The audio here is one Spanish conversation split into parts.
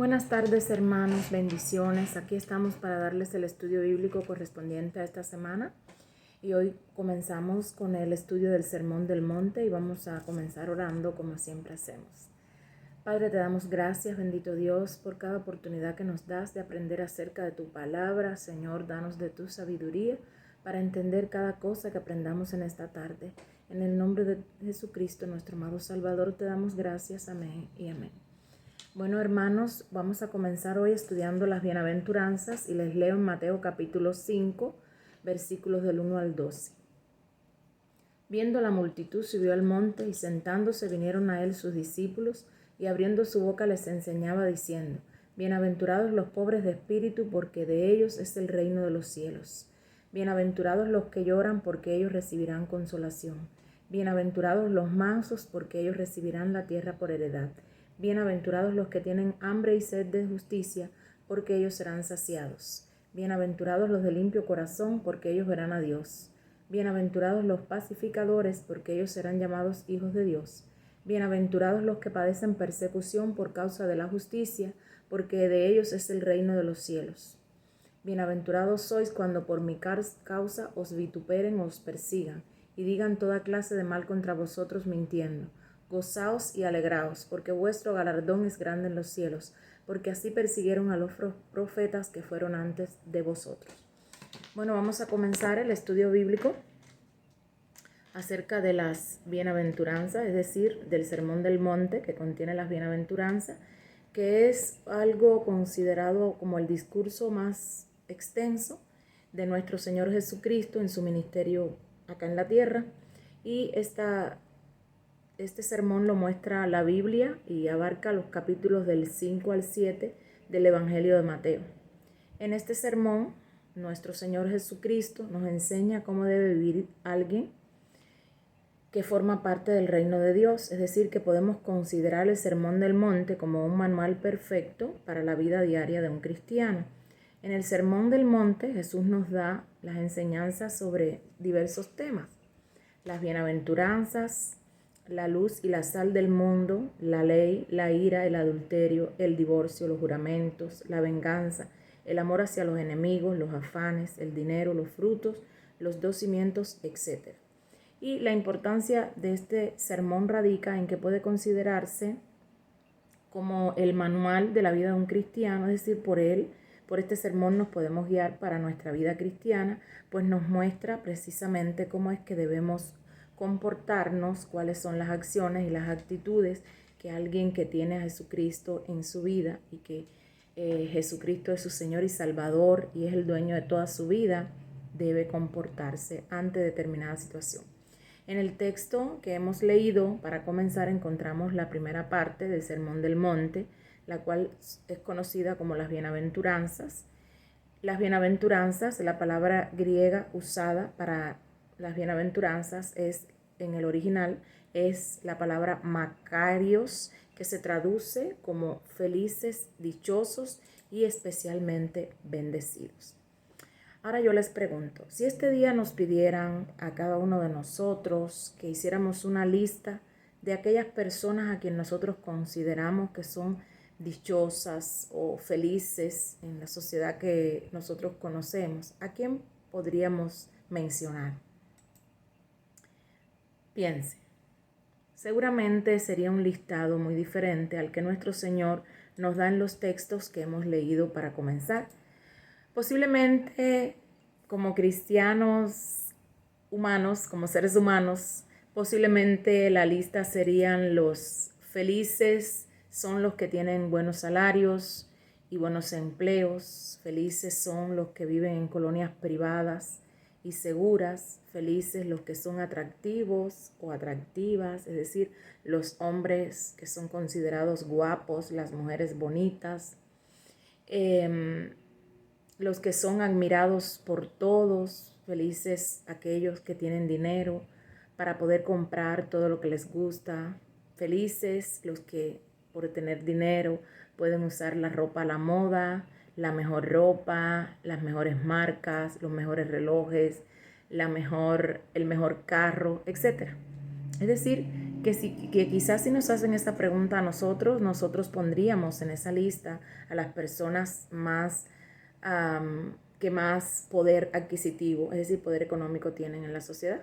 Buenas tardes, hermanos, bendiciones. Aquí estamos para darles el estudio bíblico correspondiente a esta semana. Y hoy comenzamos con el estudio del Sermón del Monte y vamos a comenzar orando como siempre hacemos. Padre, te damos gracias, bendito Dios, por cada oportunidad que nos das de aprender acerca de tu palabra. Señor, danos de tu sabiduría para entender cada cosa que aprendamos en esta tarde. En el nombre de Jesucristo, nuestro amado Salvador, te damos gracias. Amén y amén. Bueno, hermanos, vamos a comenzar hoy estudiando las bienaventuranzas y les leo en Mateo capítulo 5, versículos del 1 al 12. Viendo la multitud, subió al monte y sentándose vinieron a él sus discípulos y abriendo su boca les enseñaba diciendo: Bienaventurados los pobres de espíritu, porque de ellos es el reino de los cielos. Bienaventurados los que lloran, porque ellos recibirán consolación. Bienaventurados los mansos, porque ellos recibirán la tierra por heredad. Bienaventurados los que tienen hambre y sed de justicia, porque ellos serán saciados. Bienaventurados los de limpio corazón, porque ellos verán a Dios. Bienaventurados los pacificadores, porque ellos serán llamados hijos de Dios. Bienaventurados los que padecen persecución por causa de la justicia, porque de ellos es el reino de los cielos. Bienaventurados sois cuando por mi causa os vituperen o os persigan, y digan toda clase de mal contra vosotros mintiendo. Gozaos y alegraos, porque vuestro galardón es grande en los cielos, porque así persiguieron a los profetas que fueron antes de vosotros. Bueno, vamos a comenzar el estudio bíblico acerca de las bienaventuranzas, es decir, del Sermón del Monte, que contiene las bienaventuranzas, que es algo considerado como el discurso más extenso de nuestro Señor Jesucristo en su ministerio acá en la tierra. Y este sermón lo muestra la Biblia y abarca los capítulos del 5 al 7 del Evangelio de Mateo. En este sermón, nuestro Señor Jesucristo nos enseña cómo debe vivir alguien que forma parte del reino de Dios, es decir, que podemos considerar el Sermón del Monte como un manual perfecto para la vida diaria de un cristiano. En el Sermón del Monte, Jesús nos da las enseñanzas sobre diversos temas: las bienaventuranzas, la luz y la sal del mundo, la ley, la ira, el adulterio, el divorcio, los juramentos, la venganza, el amor hacia los enemigos, los afanes, el dinero, los frutos, los dos cimientos, etc. Y la importancia de este sermón radica en que puede considerarse como el manual de la vida de un cristiano, es decir, por este sermón nos podemos guiar para nuestra vida cristiana, pues nos muestra precisamente cómo es que debemos comportarnos, cuáles son las acciones y las actitudes que alguien que tiene a Jesucristo en su vida y que Jesucristo es su Señor y Salvador y es el dueño de toda su vida, debe comportarse ante determinada situación. En el texto que hemos leído, para comenzar, encontramos la primera parte del Sermón del Monte, la cual es conocida como las bienaventuranzas. Las bienaventuranzas, la palabra griega usada para las bienaventuranzas en el original es la palabra makarios, que se traduce como felices, dichosos y especialmente bendecidos. Ahora yo les pregunto, si este día nos pidieran a cada uno de nosotros que hiciéramos una lista de aquellas personas a quienes nosotros consideramos que son dichosas o felices en la sociedad que nosotros conocemos, ¿a quién podríamos mencionar? Piense. Seguramente sería un listado muy diferente al que nuestro Señor nos da en los textos que hemos leído para comenzar. Posiblemente como cristianos humanos, como seres humanos, posiblemente la lista serían los felices, son los que tienen buenos salarios y buenos empleos. Felices son los que viven en colonias privadas y seguras. Felices los que son atractivos o atractivas, es decir, los hombres que son considerados guapos, las mujeres bonitas. Los que son admirados por todos, felices aquellos que tienen dinero para poder comprar todo lo que les gusta, felices los que por tener dinero pueden usar la ropa a la moda, la mejor ropa, las mejores marcas, los mejores relojes, el mejor carro, etc. Es decir, que quizás si nos hacen esta pregunta a nosotros pondríamos en esa lista a las personas más que más poder adquisitivo, es decir, poder económico tienen en la sociedad.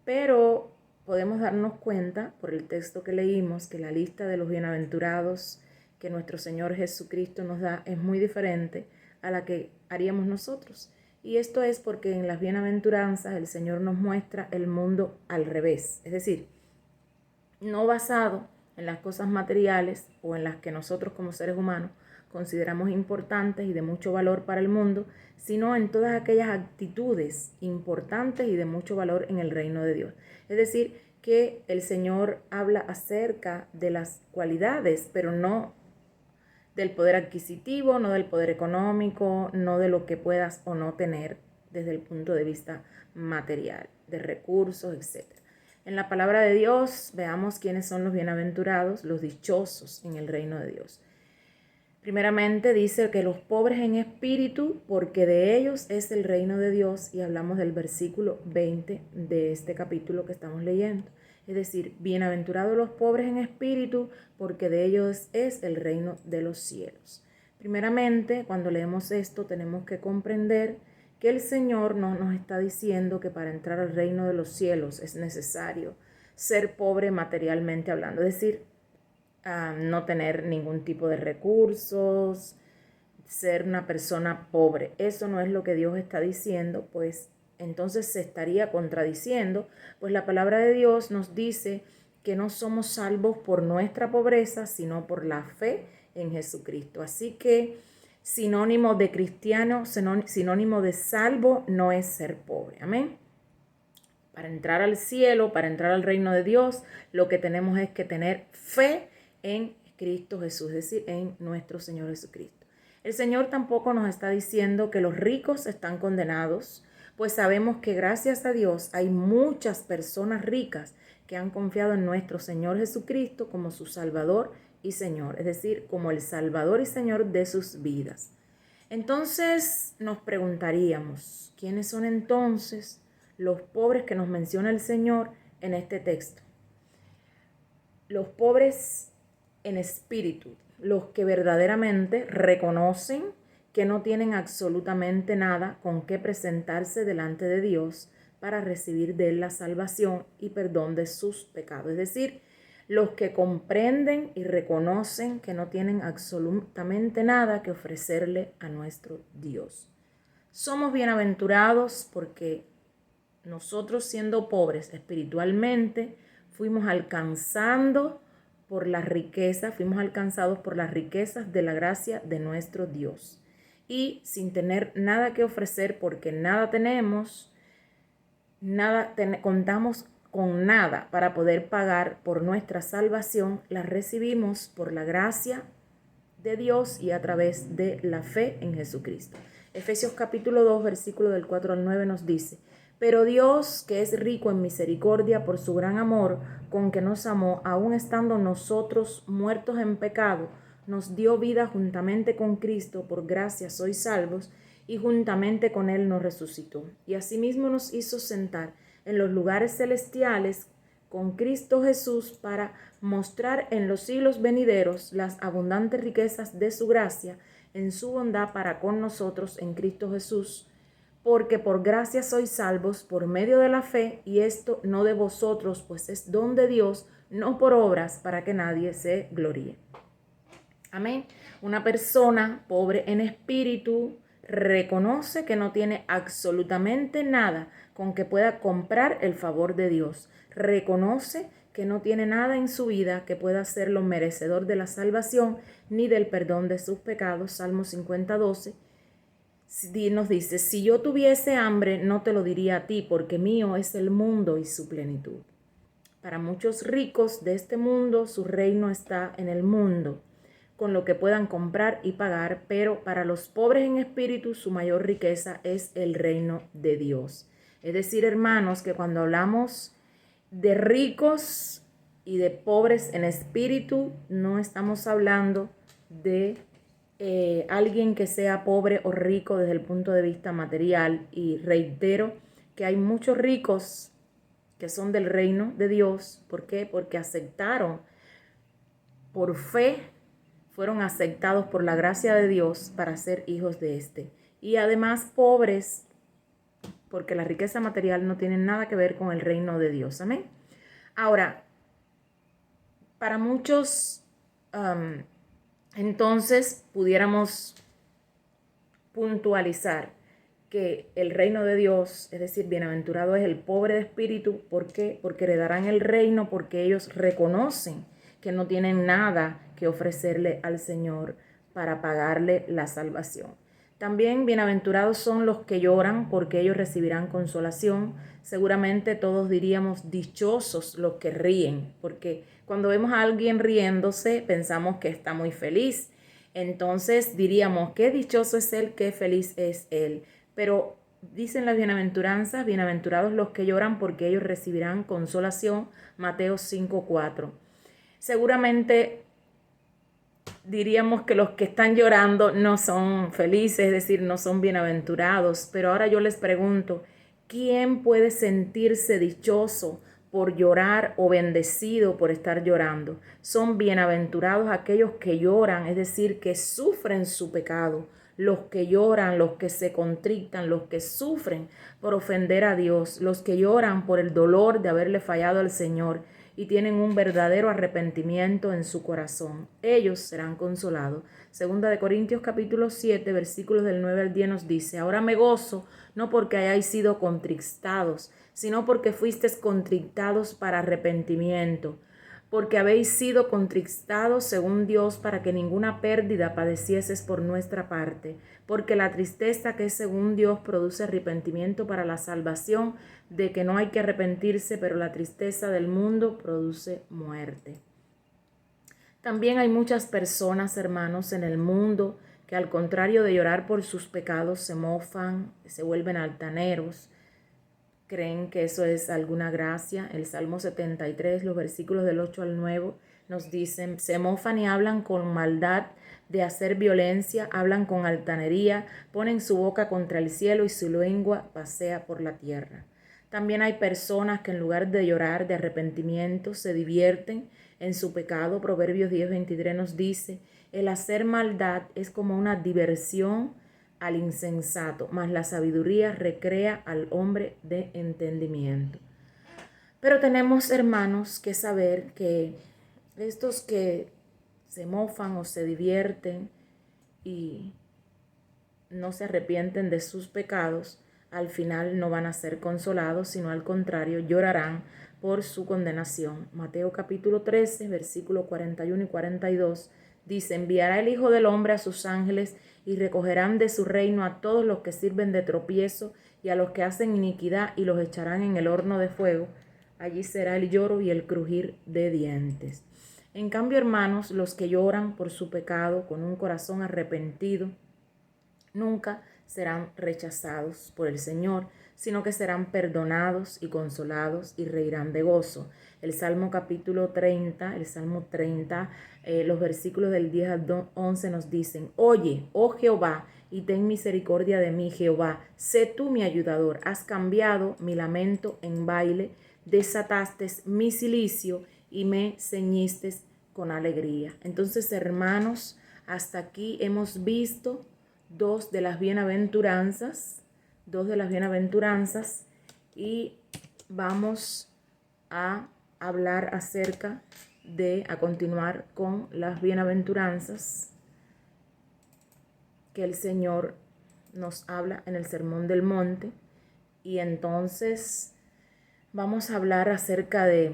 Pero podemos darnos cuenta por el texto que leímos que la lista de los bienaventurados que nuestro Señor Jesucristo nos da es muy diferente a la que haríamos nosotros. Y esto es porque en las bienaventuranzas el Señor nos muestra el mundo al revés, es decir, no basado en las cosas materiales o en las que nosotros como seres humanos consideramos importantes y de mucho valor para el mundo, sino en todas aquellas actitudes importantes y de mucho valor en el reino de Dios. Es decir, que el Señor habla acerca de las cualidades, pero no del poder adquisitivo, no del poder económico, no de lo que puedas o no tener desde el punto de vista material, de recursos, etc. En la palabra de Dios veamos quiénes son los bienaventurados, los dichosos en el reino de Dios. Primeramente dice que los pobres en espíritu, porque de ellos es el reino de Dios, y hablamos del versículo 20 de este capítulo que estamos leyendo. Es decir, bienaventurados los pobres en espíritu, porque de ellos es el reino de los cielos. Primeramente, cuando leemos esto, tenemos que comprender que el Señor no nos está diciendo que para entrar al reino de los cielos es necesario ser pobre materialmente hablando, es decir, no tener ningún tipo de recursos, ser una persona pobre. Eso no es lo que Dios está diciendo, pues entonces se estaría contradiciendo, pues la palabra de Dios nos dice que no somos salvos por nuestra pobreza, sino por la fe en Jesucristo. Así que sinónimo de cristiano, sinónimo de salvo no es ser pobre. Amén. Para entrar al cielo, para entrar al reino de Dios, lo que tenemos es que tener fe en Cristo Jesús, es decir, en nuestro Señor Jesucristo. El Señor tampoco nos está diciendo que los ricos están condenados, pues sabemos que gracias a Dios hay muchas personas ricas que han confiado en nuestro Señor Jesucristo como su Salvador y Señor, es decir, como el Salvador y Señor de sus vidas. Entonces nos preguntaríamos, ¿quiénes son entonces los pobres que nos menciona el Señor en este texto? Los pobres en espíritu, los que verdaderamente reconocen que no tienen absolutamente nada con qué presentarse delante de Dios para recibir de Él la salvación y perdón de sus pecados. Es decir, los que comprenden y reconocen que no tienen absolutamente nada que ofrecerle a nuestro Dios. Somos bienaventurados porque nosotros, siendo pobres espiritualmente, fuimos alcanzados por las riquezas de la gracia de nuestro Dios. Y sin tener nada que ofrecer, porque nada tenemos, contamos con nada para poder pagar por nuestra salvación, la recibimos por la gracia de Dios y a través de la fe en Jesucristo. Efesios capítulo 2, versículo del 4 al 9 nos dice: pero Dios, que es rico en misericordia por su gran amor con que nos amó, aun estando nosotros muertos en pecado, nos dio vida juntamente con Cristo, por gracia sois salvos, y juntamente con Él nos resucitó. Y asimismo nos hizo sentar en los lugares celestiales con Cristo Jesús para mostrar en los siglos venideros las abundantes riquezas de su gracia en su bondad para con nosotros en Cristo Jesús. Porque por gracia sois salvos por medio de la fe, y esto no de vosotros, pues es don de Dios, no por obras, para que nadie se gloríe. Amén. Una persona pobre en espíritu reconoce que no tiene absolutamente nada con que pueda comprar el favor de Dios. Reconoce que no tiene nada en su vida que pueda hacerlo merecedor de la salvación ni del perdón de sus pecados. Salmo 50:12. Nos dice: si yo tuviese hambre, no te lo diría a ti, porque mío es el mundo y su plenitud. Para muchos ricos de este mundo, su reino está en el mundo, con lo que puedan comprar y pagar, pero para los pobres en espíritu, su mayor riqueza es el reino de Dios. Es decir, hermanos, que cuando hablamos de ricos y de pobres en espíritu, no estamos hablando de alguien que sea pobre o rico desde el punto de vista material. Y reitero que hay muchos ricos que son del reino de Dios. ¿Por qué? Porque aceptaron por fe, fueron aceptados por la gracia de Dios para ser hijos de éste. Y además pobres, porque la riqueza material no tiene nada que ver con el reino de Dios. Amén. Ahora, para muchos, entonces pudiéramos puntualizar que el reino de Dios, es decir, bienaventurado es el pobre de espíritu. ¿Por qué? Porque heredarán el reino, porque ellos reconocen que no tienen nada que ofrecerle al Señor para pagarle la salvación. También bienaventurados son los que lloran, porque ellos recibirán consolación. Seguramente todos diríamos dichosos los que ríen, porque cuando vemos a alguien riéndose pensamos que está muy feliz. Entonces diríamos, qué dichoso es él, qué feliz es él. Pero dicen las bienaventuranzas, bienaventurados los que lloran, porque ellos recibirán consolación. Mateo 5:4. Seguramente diríamos que los que están llorando no son felices, es decir, no son bienaventurados. Pero ahora yo les pregunto, ¿quién puede sentirse dichoso por llorar o bendecido por estar llorando? Son bienaventurados aquellos que lloran, es decir, que sufren su pecado. Los que lloran, los que se contritan, los que sufren por ofender a Dios, los que lloran por el dolor de haberle fallado al Señor y tienen un verdadero arrepentimiento en su corazón. Ellos serán consolados. Segunda de Corintios capítulo 7, versículos del 9 al 10 nos dice: ahora me gozo, no porque hayáis sido contristados, sino porque fuisteis contristados para arrepentimiento, porque habéis sido contristados según Dios, para que ninguna pérdida padecieses por nuestra parte, porque la tristeza que es según Dios produce arrepentimiento para la salvación, de que no hay que arrepentirse, pero la tristeza del mundo produce muerte. También hay muchas personas, hermanos, en el mundo que al contrario de llorar por sus pecados se mofan, se vuelven altaneros, creen que eso es alguna gracia. El Salmo 73, los versículos del 8 al 9 nos dicen: se mofan y hablan con maldad de hacer violencia, hablan con altanería, ponen su boca contra el cielo y su lengua pasea por la tierra. También hay personas que en lugar de llorar de arrepentimiento se divierten en su pecado. Proverbios 10:23 nos dice: el hacer maldad es como una diversión al insensato, mas la sabiduría recrea al hombre de entendimiento. Pero tenemos, hermanos, que saber que estos que se mofan o se divierten y no se arrepienten de sus pecados, al final no van a ser consolados, sino al contrario, llorarán por su condenación. Mateo capítulo 13, versículos 41 y 42 dice: enviará el Hijo del Hombre a sus ángeles y recogerán de su reino a todos los que sirven de tropiezo y a los que hacen iniquidad, y los echarán en el horno de fuego. Allí será el lloro y el crujir de dientes. En cambio, hermanos, los que lloran por su pecado con un corazón arrepentido nunca serán rechazados por el Señor, sino que serán perdonados y consolados y reirán de gozo. El Salmo capítulo 30, los versículos del 10 al 11 nos dicen: oye, oh Jehová, y ten misericordia de mí, Jehová, sé tú mi ayudador. Has cambiado mi lamento en baile, desataste mi cilicio y me ceñiste con alegría. Entonces, hermanos, hasta aquí hemos visto dos de las bienaventuranzas, y vamos a hablar a continuar con las bienaventuranzas que el Señor nos habla en el Sermón del Monte. Y entonces vamos a hablar acerca de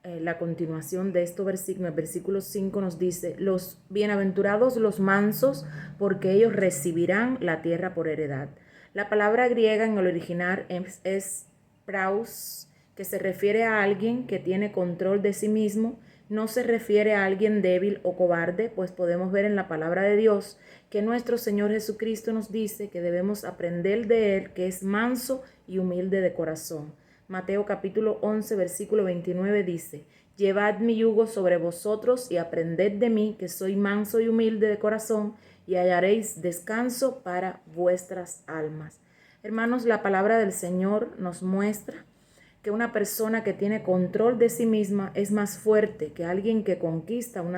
la continuación de estos versículos. El versículo 5 nos dice: los bienaventurados los mansos, porque ellos recibirán la tierra por heredad. La palabra griega en el original es praus, que se refiere a alguien que tiene control de sí mismo. No se refiere a alguien débil o cobarde, pues podemos ver en la palabra de Dios que nuestro Señor Jesucristo nos dice que debemos aprender de Él, que es manso y humilde de corazón. Mateo capítulo 11, versículo 29 dice: llevad mi yugo sobre vosotros y aprended de mí, que soy manso y humilde de corazón, y hallaréis descanso para vuestras almas. Hermanos, la palabra del Señor nos muestra que una persona que tiene control de sí misma es más fuerte que alguien que conquista una